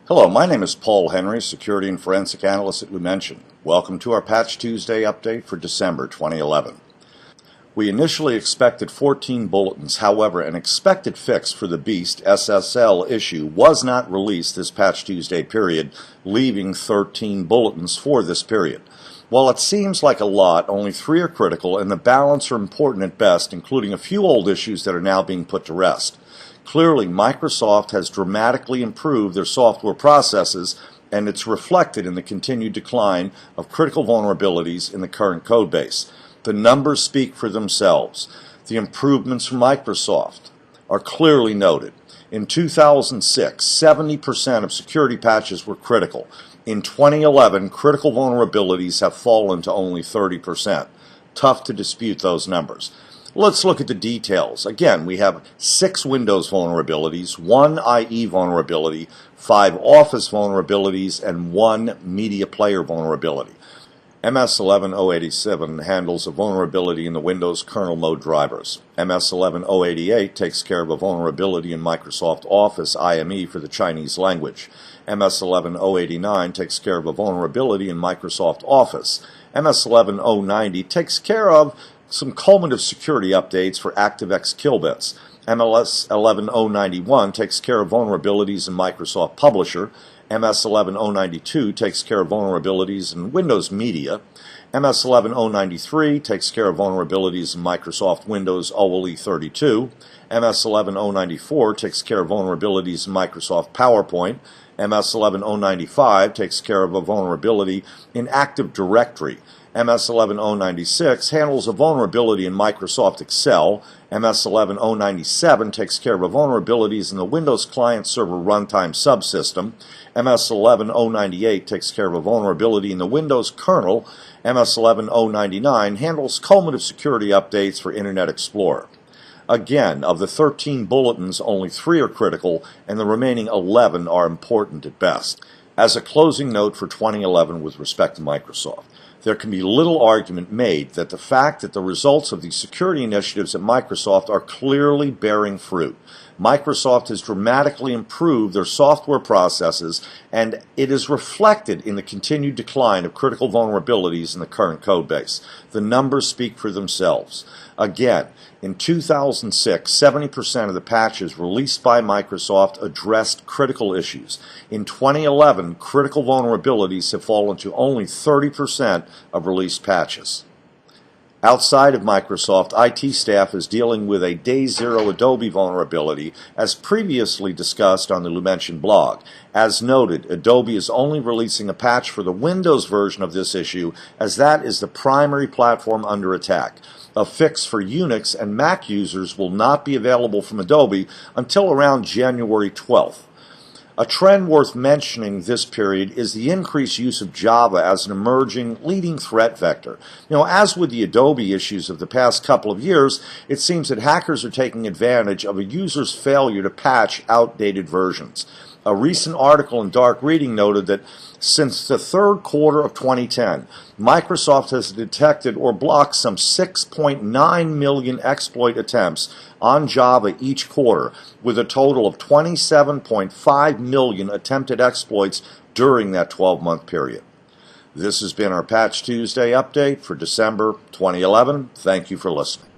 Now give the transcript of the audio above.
Hello, my name is Paul Henry, Security and Forensic Analyst at Lumension. Welcome to our Patch Tuesday update for December 2011. We initially expected 14 bulletins, however, an expected fix for the Beast SSL issue was not released this Patch Tuesday period, leaving 13 bulletins for this period. While it seems like a lot, only 3 are critical and the balance are important at best, including a few old issues that are now being put to rest. Clearly, Microsoft has dramatically improved their software processes, and it's reflected in the continued decline of critical vulnerabilities in the current codebase. The numbers speak for themselves. The improvements from Microsoft are clearly noted. In 2006, 70% of security patches were critical. In 2011, critical vulnerabilities have fallen to only 30%. Tough to dispute those numbers. Let's look at the details. Again, we have 6 Windows vulnerabilities, 1 IE vulnerability, 5 Office vulnerabilities, and 1 media player vulnerability. MS-11087 handles a vulnerability in the Windows kernel mode drivers. MS-11088 takes care of a vulnerability in Microsoft Office IME for the Chinese language. MS-11089 takes care of a vulnerability in Microsoft Office. MS-11090 takes care of some cumulative security updates for ActiveX Killbits. MS-11091 takes care of vulnerabilities in Microsoft Publisher. MS-11092 takes care of vulnerabilities in Windows Media. MS-11093 takes care of vulnerabilities in Microsoft Windows OLE32. MS-11094 takes care of vulnerabilities in Microsoft PowerPoint. MS-11095 takes care of a vulnerability in Active Directory. MS-11096 handles a vulnerability in Microsoft Excel. MS-11097 takes care of vulnerabilities in the Windows Client Server Runtime Subsystem. MS-11098 takes care of a vulnerability in the Windows kernel. MS-11099 handles cumulative security updates for Internet Explorer. Again, of the 13 bulletins, only 3 are critical, and the remaining 11 are important at best. As a closing note for 2011 with respect to Microsoft, there can be little argument made that the fact that the results of these security initiatives at Microsoft are clearly bearing fruit. Microsoft has dramatically improved their software processes, and it is reflected in the continued decline of critical vulnerabilities in the current codebase. The numbers speak for themselves. Again, in 2006, 70% of the patches released by Microsoft addressed critical issues. In 2011, critical vulnerabilities have fallen to only 30% of released patches. Outside of Microsoft, IT staff is dealing with a Day Zero Adobe vulnerability, as previously discussed on the Lumension blog. As noted, Adobe is only releasing a patch for the Windows version of this issue, as that is the primary platform under attack. A fix for Unix and Mac users will not be available from Adobe until around January 12th. A trend worth mentioning this period is the increased use of Java as an emerging leading threat vector. As with the Adobe issues of the past couple of years, it seems that hackers are taking advantage of a user's failure to patch outdated versions. A recent article in Dark Reading noted that since the third quarter of 2010, Microsoft has detected or blocked some 6.9 million exploit attempts on Java each quarter, with a total of 27.5 million attempted exploits during that 12-month period. This has been our Patch Tuesday update for December 2011. Thank you for listening.